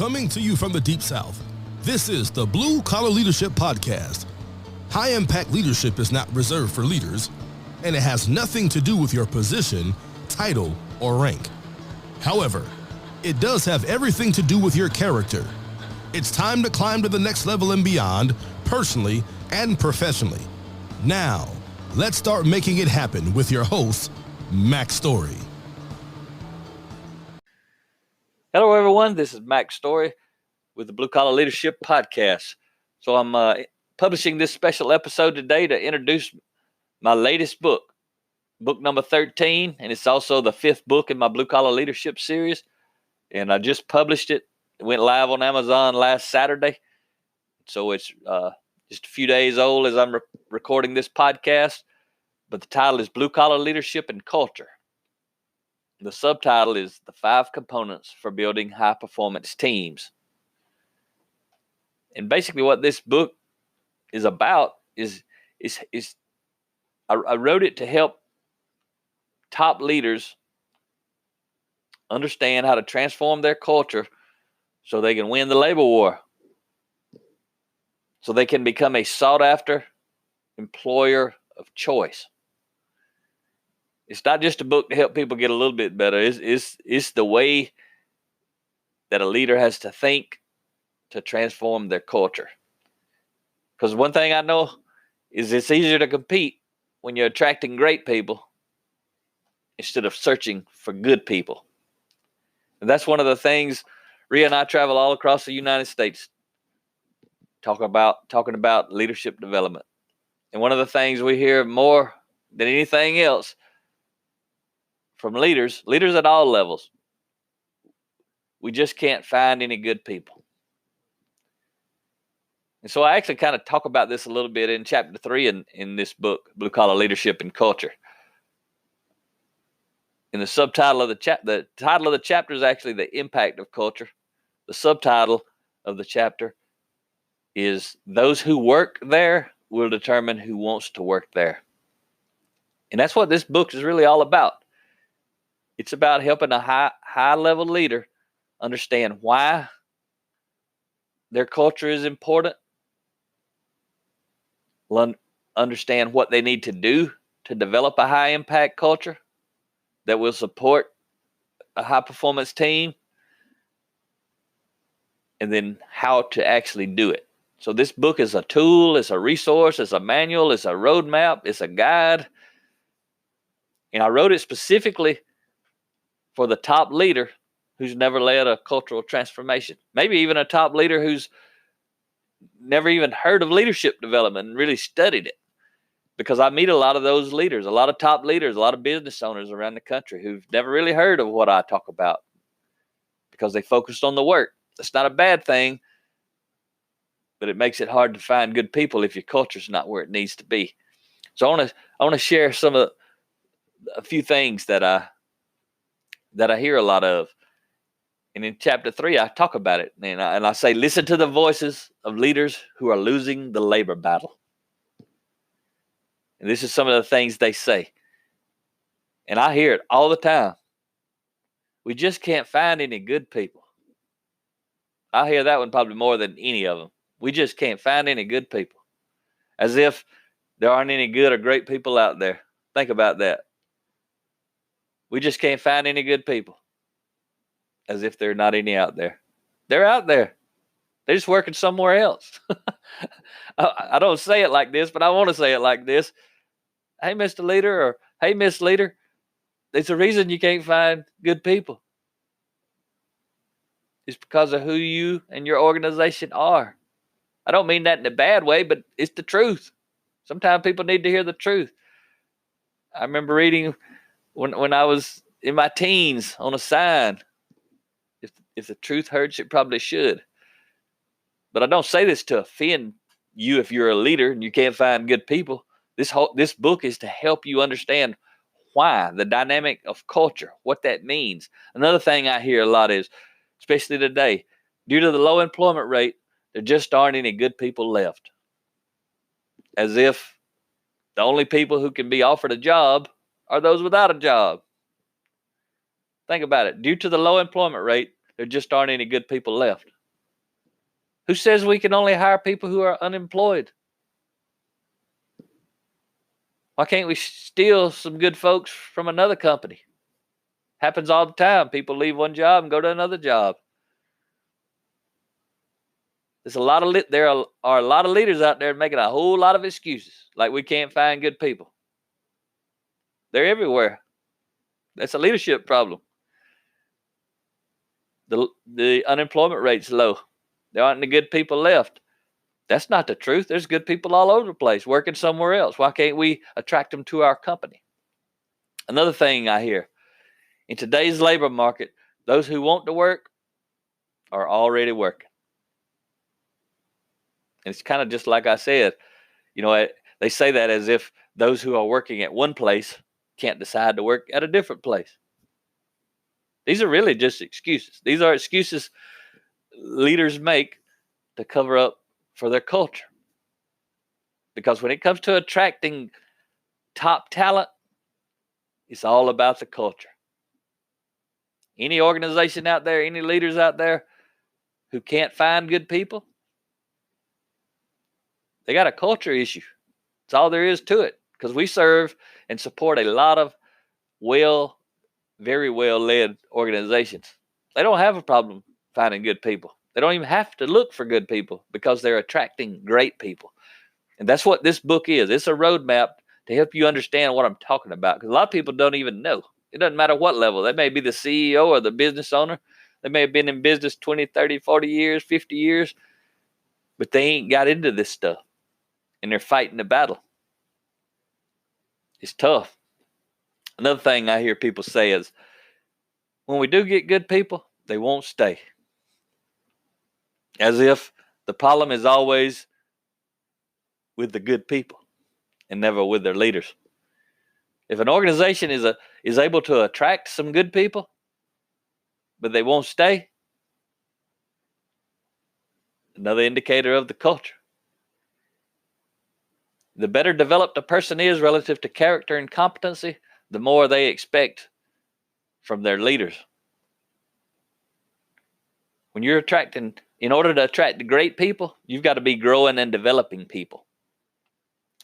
Coming to you from the Deep South, this is the Blue Collar Leadership Podcast. High-impact leadership is not reserved for leaders, and it has nothing to do with your position, title, or rank. However, it does have everything to do with your character. It's time to climb to the next level and beyond, personally and professionally. Now, let's start making it happen with your host, Mac Story. Hello, everyone. This is Mac Story with the Blue Collar Leadership Podcast. So I'm publishing this special episode today to introduce my latest book number 13, and it's also the 5th book in my Blue Collar Leadership series. And I just published it. It went live on Amazon last Saturday. So it's just a few days old as I'm recording this podcast. But the title is Blue Collar Leadership and Culture. The subtitle is The 5 Components for Building High-Performance Teams. And basically what this book is about is I wrote it to help top leaders understand how to transform their culture so they can win the labor war, so they can become a sought-after employer of choice. It's not just a book to help people get a little bit better. It's the way that a leader has to think to transform their culture. Because one thing I know is it's easier to compete when you're attracting great people instead of searching for good people. And that's one of the things. Rhea and I travel all across the United States talking about leadership development. And one of the things we hear more than anything else from leaders at all levels, we just can't find any good people. And so I actually kind of talk about this a little bit in chapter 3 in this book, Blue Collar Leadership and Culture. In the subtitle of the title of the chapter is actually The Impact of Culture. The subtitle of the chapter is Those Who Work There Will Determine Who Wants to Work There. And that's what this book is really all about. It's about helping a high-level leader understand why their culture is important, understand what they need to do to develop a high-impact culture that will support a high-performance team, and then how to actually do it. So this book is a tool, it's a resource, it's a manual, it's a roadmap, it's a guide. And I wrote it specifically for the top leader who's never led a cultural transformation. Maybe even a top leader who's never even heard of leadership development and really studied it. Because I meet a lot of those leaders, a lot of top leaders, a lot of business owners around the country who've never really heard of what I talk about because they focused on the work. That's not a bad thing, but it makes it hard to find good people if your culture's not where it needs to be. So I want to share a few things that I hear a lot of. And in chapter 3, I talk about it. And I say, listen to the voices of leaders who are losing the labor battle. And this is some of the things they say. And I hear it all the time. We just can't find any good people. I hear that one probably more than any of them. We just can't find any good people. As if there aren't any good or great people out there. Think about that. We just can't find any good people. As if there are not any out there. They're out there. They're just working somewhere else. I don't say it like this, but I want to say it like this. Hey, Mr. Leader, or hey, Miss Leader, there's a reason you can't find good people. It's because of who you and your organization are. I don't mean that in a bad way, but it's the truth. Sometimes people need to hear the truth. I remember reading when I was in my teens on a sign, if the truth hurts, it probably should. But I don't say this to offend you if you're a leader and you can't find good people. This book is to help you understand why, the dynamic of culture, what that means. Another thing I hear a lot is, especially today, due to the low employment rate, there just aren't any good people left. As if the only people who can be offered a job are those without a job. Think about it. Due to the low employment rate, there just aren't any good people left? Who says we can only hire people who are unemployed? Why can't we steal some good folks from another company? Happens all the time. People leave one job and go to another job. There are a lot of leaders out there making a whole lot of excuses, like we can't find good people. They're everywhere. That's a leadership problem. The unemployment rate's low. There aren't any good people left. That's not the truth. There's good people all over the place working somewhere else. Why can't we attract them to our company? Another thing I hear, in today's labor market, those who want to work are already working. And it's kind of just like I said, they say that as if those who are working at one place can't decide to work at a different place. These are really just excuses. These are excuses leaders make to cover up for their culture. Because when it comes to attracting top talent, it's all about the culture. Any organization out there, any leaders out there who can't find good people, they got a culture issue. That's all there is to it. Because we serve and support a lot of very well-led organizations. They don't have a problem finding good people. They don't even have to look for good people because they're attracting great people. And that's what this book is. It's a roadmap to help you understand what I'm talking about. Because a lot of people don't even know. It doesn't matter what level. They may be the CEO or the business owner. They may have been in business 20, 30, 40 years, 50 years. But they ain't got into this stuff. And they're fighting the battle. It's tough. Another thing I hear people say is, when we do get good people, they won't stay. As if the problem is always with the good people and never with their leaders. If an organization is able to attract some good people, but they won't stay, another indicator of the culture. The better developed a person is relative to character and competency, the more they expect from their leaders. When you're in order to attract the great people, you've got to be growing and developing people.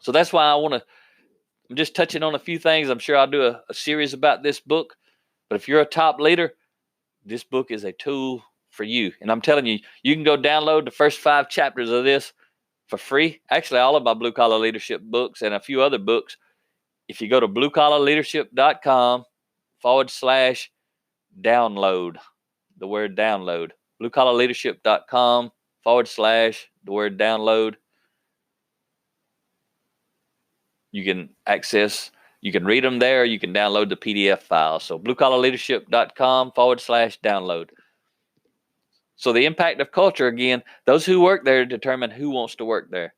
So that's why I'm just touching on a few things. I'm sure I'll do a series about this book. But if you're a top leader, this book is a tool for you. And I'm telling you, you can go download the first 5 chapters of this for free. Actually, all of my blue collar leadership books and a few other books. If you go to bluecollarleadership.com/download, the word download, bluecollarleadership.com/download, you can read them there. You can download the PDF file. So bluecollarleadership.com/download. So the impact of culture, again, those who work there determine who wants to work there.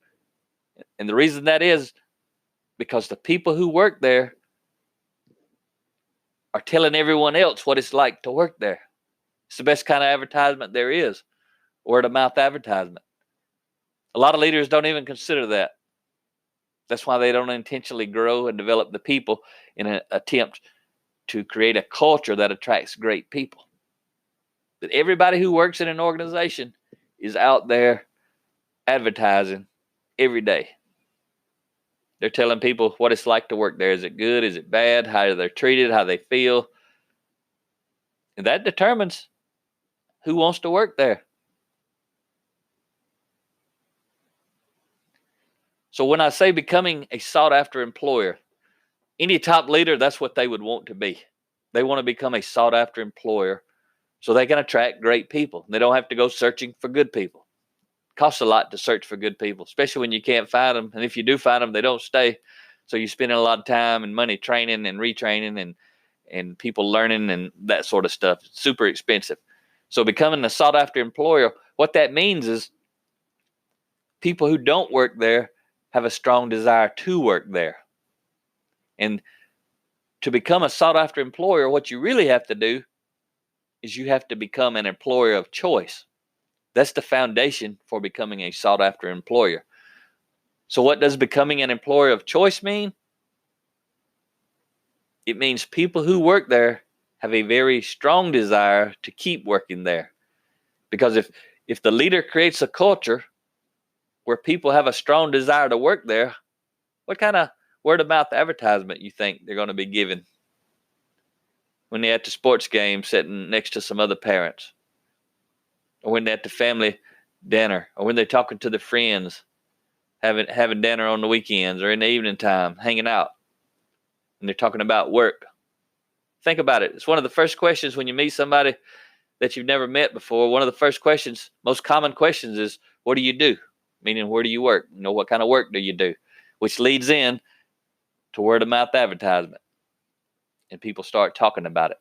And the reason that is because the people who work there are telling everyone else what it's like to work there. It's the best kind of advertisement there is, word of mouth advertisement. A lot of leaders don't even consider that. That's why they don't intentionally grow and develop the people in an attempt to create a culture that attracts great people. But everybody who works in an organization is out there advertising every day. They're telling people what it's like to work there. Is it good? Is it bad? How they're treated? How they feel? And that determines who wants to work there. So when I say becoming a sought-after employer, any top leader, that's what they would want to be. They want to become a sought-after employer so they can attract great people. They don't have to go searching for good people. It costs a lot to search for good people, especially when you can't find them. And if you do find them, they don't stay. So you're spending a lot of time and money training and retraining and people learning and that sort of stuff. It's super expensive. So becoming a sought-after employer, what that means is people who don't work there have a strong desire to work there. And to become a sought-after employer, what you really have to do is you have to become an employer of choice. That's the foundation for becoming a sought-after employer. So what does becoming an employer of choice mean? It means people who work there have a very strong desire to keep working there. Because if the leader creates a culture where people have a strong desire to work there, what kind of word of mouth advertisement you think they're going to be given when they're at the sports game sitting next to some other parents, or when they're at the family dinner, or when they're talking to their friends, having dinner on the weekends or in the evening time, hanging out, and they're talking about work? Think about it. It's one of the first questions when you meet somebody that you've never met before. One of the first questions, most common questions, is, what do you do? Meaning, where do you work? What kind of work do you do? Which leads in to word of mouth advertisement, and people start talking about it.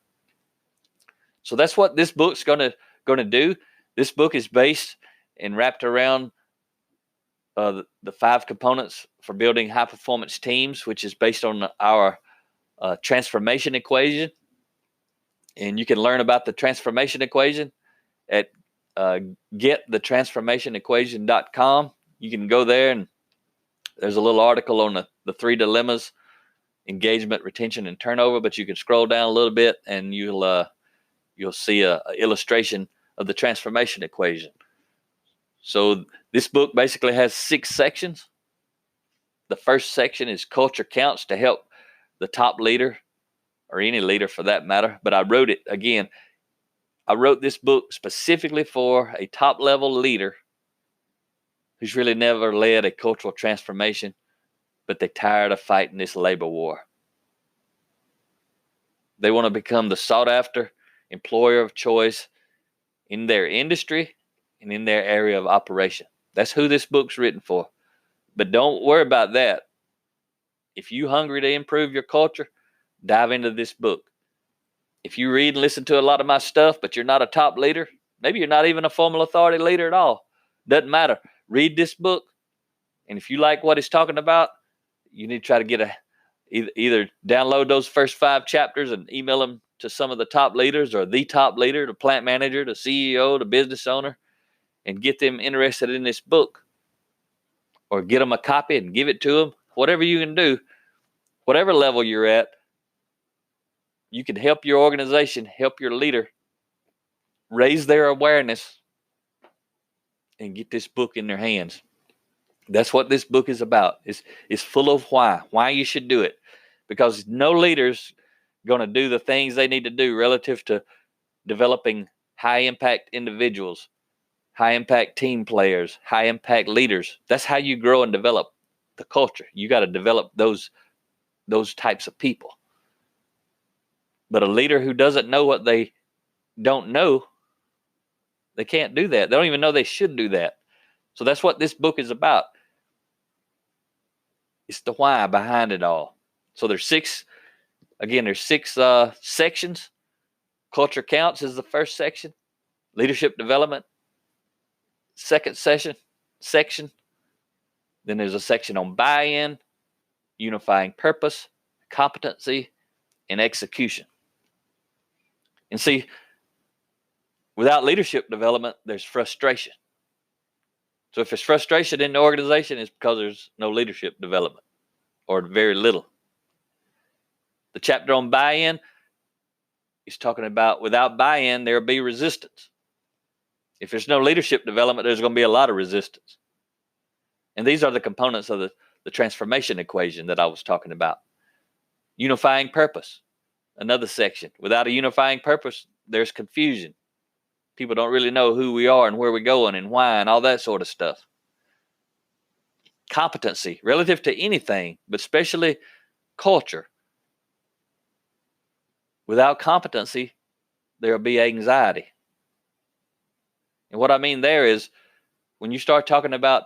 So that's what this book's going to do. This book is based and wrapped around the 5 components for building high performance teams, which is based on our transformation equation. And you can learn about the transformation equation at getthetransformationequation.com. You can go there, and there's a little article on the 3 dilemmas: engagement, retention, and turnover. But you can scroll down a little bit, and you'll see a illustration of the transformation equation. So this book basically has 6 sections. The first section is culture counts, to help the top leader, or any leader for that matter. But I wrote this book specifically for a top level leader who's really never led a cultural transformation, but they're tired of fighting this labor war. They want to become the sought after employer of choice in their industry and in their area of operation. That's who this book's written for. But don't worry about that. If you're hungry to improve your culture, dive into this book. If you read and listen to a lot of my stuff, but you're not a top leader, maybe you're not even a formal authority leader at all, doesn't matter. Read this book, and if you like what it's talking about, you need to try to get either download those first 5 chapters and email them to some of the top leaders, or the top leader, the plant manager, the CEO, the business owner, and get them interested in this book, or get them a copy and give it to them. Whatever you can do, whatever level you're at, you can help your organization, help your leader raise their awareness and get this book in their hands. That's what this book is about. It's full of why you should do it, because no leader's going to do the things they need to do relative to developing high impact individuals, high impact team players, high impact leaders. That's how you grow and develop the culture. You got to develop those types of people. But a leader who doesn't know what they don't know, they can't do that. They don't even know they should do that. So that's what this book is about. It's the why behind it all. So there's 6 sections. Culture counts is the first section. Leadership development, second section. Then there's a section on buy-in, unifying purpose, competency, and execution. And see, without leadership development, there's frustration. So if there's frustration in the organization, it's because there's no leadership development, or very little. The chapter on buy-in is talking about without buy-in, there'll be resistance. If there's no leadership development, there's going to be a lot of resistance. And these are the components of the transformation equation that I was talking about. Unifying purpose, another section. Without a unifying purpose, there's confusion. People don't really know who we are and where we're going and why and all that sort of stuff. Competency, relative to anything, but especially culture. Without competency, there'll be anxiety. And what I mean there is, when you start talking about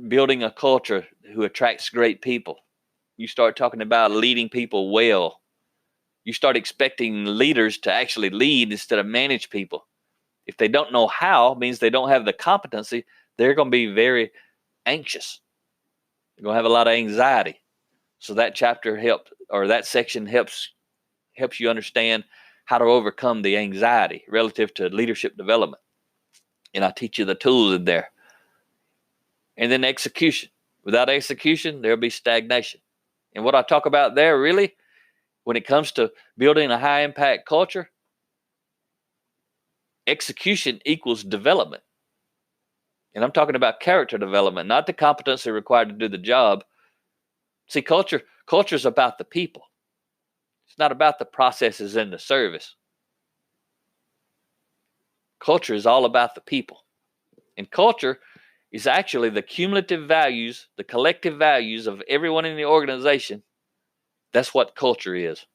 building a culture who attracts great people, you start talking about leading people well, you start expecting leaders to actually lead instead of manage people. If they don't know how, it means they don't have the competency, they're going to be very anxious. They're going to have a lot of anxiety. So that that section helps you understand how to overcome the anxiety relative to leadership development. And I teach you the tools in there. And then execution. Without execution, there'll be stagnation. And what I talk about there, really, when it comes to building a high impact culture, execution equals development. And I'm talking about character development, not the competency required to do the job. See, culture is about the people. It's not about the processes and the service. Culture is all about the people. And culture is actually the cumulative values, the collective values of everyone in the organization. That's what culture is.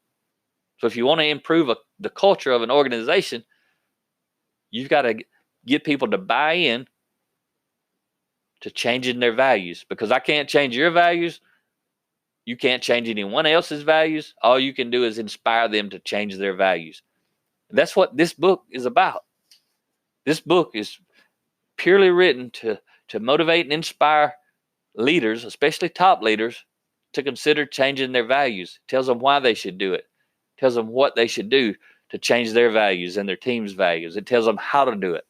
So if you want to improve the culture of an organization, you've got to get people to buy in to changing their values, because I can't change your values. You can't change anyone else's values. All you can do is inspire them to change their values. And that's what this book is about. This book is purely written to motivate and inspire leaders, especially top leaders, to consider changing their values. It tells them why they should do it. It tells them what they should do to change their values and their team's values. It tells them how to do it.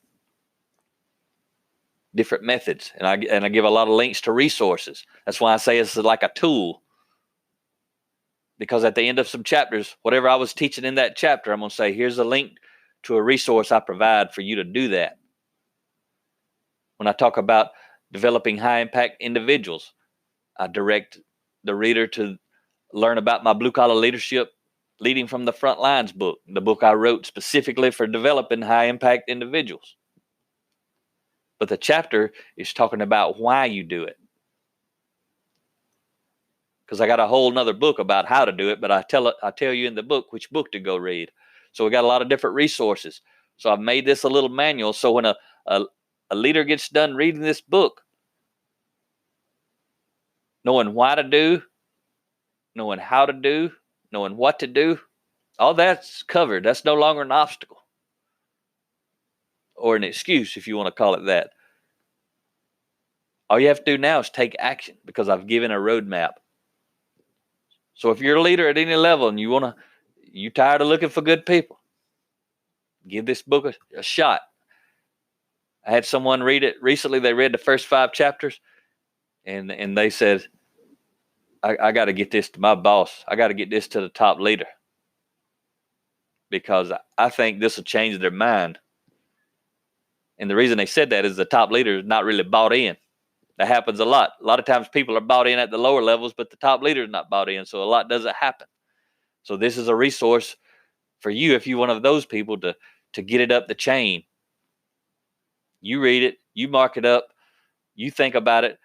Different methods. And I give a lot of links to resources. That's why I say it's like a tool. Because at the end of some chapters, whatever I was teaching in that chapter, I'm going to say, here's a link to a resource I provide for you to do that. When I talk about developing high-impact individuals, I direct the reader to learn about my blue-collar leadership leading from the front lines book, the book I wrote specifically for developing high-impact individuals. But the chapter is talking about why you do it. Because I got a whole nother book about how to do it, but I tell you in the book which book to go read. So we got a lot of different resources. So I've made this a little manual, so when a leader gets done reading this book, knowing why to do, knowing how to do, knowing what to do, all that's covered. That's no longer an obstacle or an excuse, if you want to call it that. All you have to do now is take action, because I've given a roadmap. So if you're a leader at any level and you're tired of looking for good people, give this book a shot. I had someone read it recently. They read the first 5 chapters, and they said, I got to get this to my boss. I got to get this to the top leader, because I think this will change their mind. And the reason they said that is the top leader is not really bought in. That happens a lot. A lot of times people are bought in at the lower levels, but the top leader is not bought in, so a lot doesn't happen. So this is a resource for you if you're one of those people to get it up the chain. You read it, you mark it up, you think about it,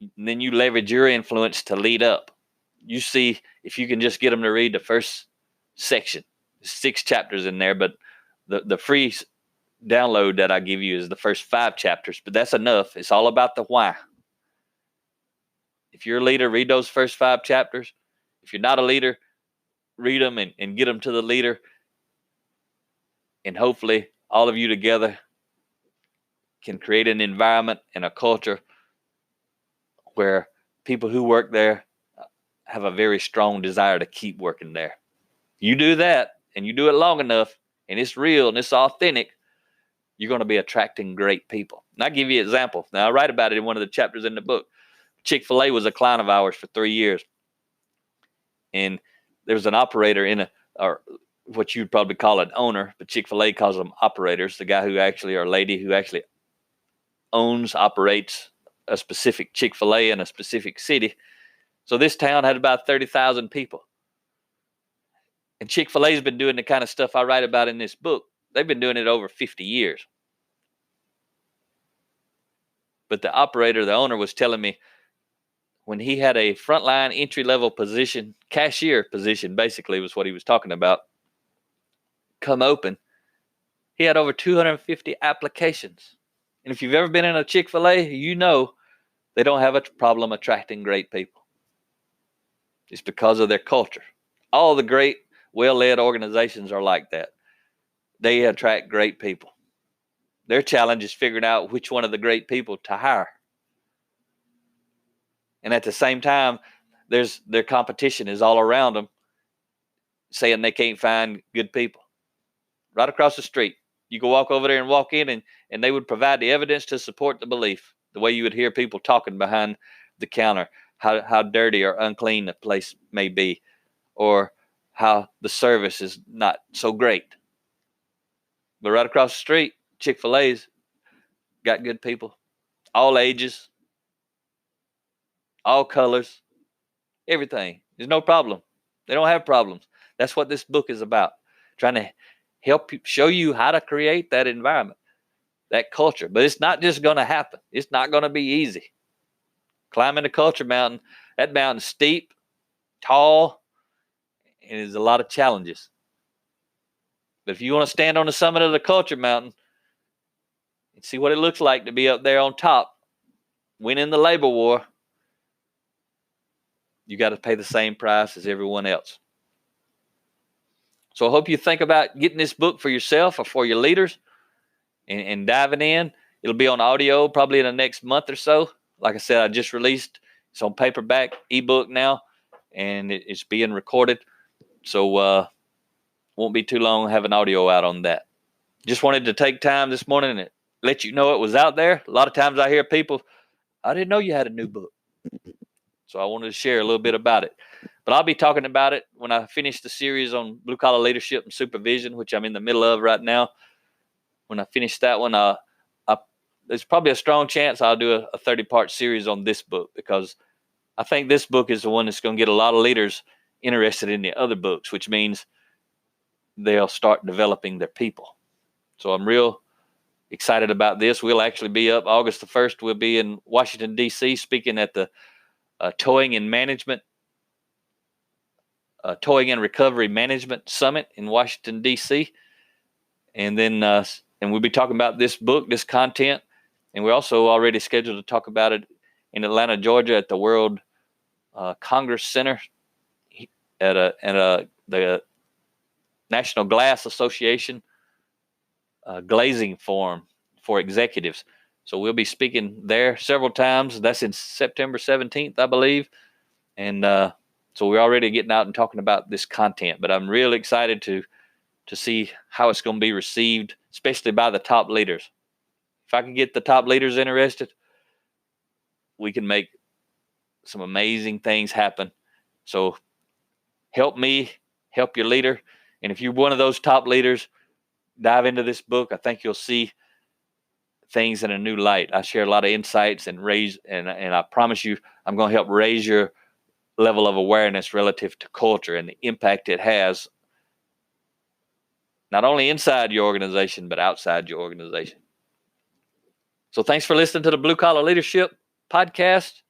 and then you leverage your influence to lead up. You see if you can just get them to read the first section. 6 chapters in there, but the free download that I give you is the first 5 chapters, but that's enough. It's all about the why. If you're a leader, read those first 5 chapters. If you're not a leader, read them and get them to the leader. And hopefully all of you together can create an environment and a culture where people who work there have a very strong desire to keep working there. You do that, and you do it long enough, and it's real and it's authentic, you're going to be attracting great people. And I'll give you an example. Now, I write about it in one of the chapters in the book. Chick-fil-A was a client of ours for 3 years. And there was an operator or what you'd probably call an owner, but Chick-fil-A calls them operators, the guy who actually, or lady who actually operates a specific Chick-fil-A in a specific city. So this town had about 30,000 people. And Chick-fil-A's been doing the kind of stuff I write about in this book. They've been doing it over 50 years. But the operator, the owner, was telling me when he had a frontline entry-level position, cashier position basically was what he was talking about, come open, he had over 250 applications. And if you've ever been in a Chick-fil-A, you know they don't have a problem attracting great people. It's because of their culture. All the great, well-led organizations are like that. They attract great people. Their challenge is figuring out which one of the great people to hire. And at the same time, their competition is all around them saying they can't find good people. Right across the street, you can walk over there and walk in, and they would provide the evidence to support the belief. The way you would hear people talking behind the counter, how dirty or unclean the place may be, or how the service is not so great. But right across the street, Chick-fil-A's got good people, all ages, all colors, everything. There's no problem. They don't have problems. That's what this book is about, trying to help you, show you how to create that environment, that culture. But it's not just going to happen. It's not going to be easy. Climbing the culture mountain, that mountain's steep, tall, and there's a lot of challenges. But if you want to stand on the summit of the culture mountain and see what it looks like to be up there on top, winning the labor war, you got to pay the same price as everyone else. So I hope you think about getting this book for yourself or for your leaders and diving in. It'll be on audio probably in the next month or so. Like I said, I just released. It's on paperback, ebook now, and it's being recorded. So won't be too long. Have an audio out on that. Just wanted to take time this morning and let you know it was out there. A lot of times I hear people, I didn't know you had a new book. So I wanted to share a little bit about it. But I'll be talking about it when I finish the series on blue-collar leadership and supervision, which I'm in the middle of right now. When I finish that one, there's probably a strong chance I'll do a 30-part series on this book, because I think this book is the one that's going to get a lot of leaders interested in the other books, which means they'll start developing their people. So I'm real excited about this. We'll actually be up August the 1st. We'll be in Washington, D.C., speaking at the Towing and Recovery Management Summit in Washington, D.C. And then and we'll be talking about this book, this content. And we're also already scheduled to talk about it in Atlanta, Georgia at the World Congress Center at the National Glass Association glazing forum for executives. So we'll be speaking there several times. That's in September 17th, I believe. And so we're already getting out and talking about this content. But I'm really excited to see how it's going to be received, especially by the top leaders. If I can get the top leaders interested, we can make some amazing things happen. So help me, help your leader. And if you're one of those top leaders, dive into this book. I think you'll see things in a new light. I share a lot of insights and I promise you, I'm going to help raise your level of awareness relative to culture and the impact it has, not only inside your organization, but outside your organization. So thanks for listening to the Blue Collar Leadership Podcast.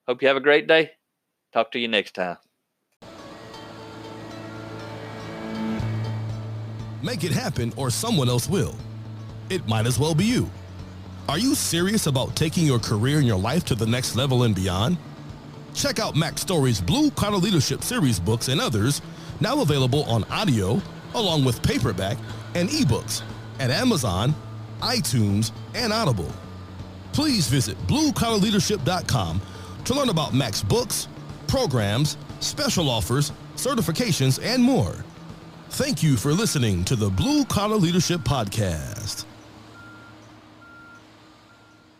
Hope you have a great day. Talk to you next time. Make it happen or someone else will. It might as well be you. Are you serious about taking your career and your life to the next level and beyond? Check out Mac Story's Blue Collar Leadership series books and others, now available on audio, along with paperback and ebooks at Amazon, iTunes, and Audible. Please visit bluecollarleadership.com to learn about Mac's books, programs, special offers, certifications, and more. Thank you for listening to the Blue Collar Leadership Podcast.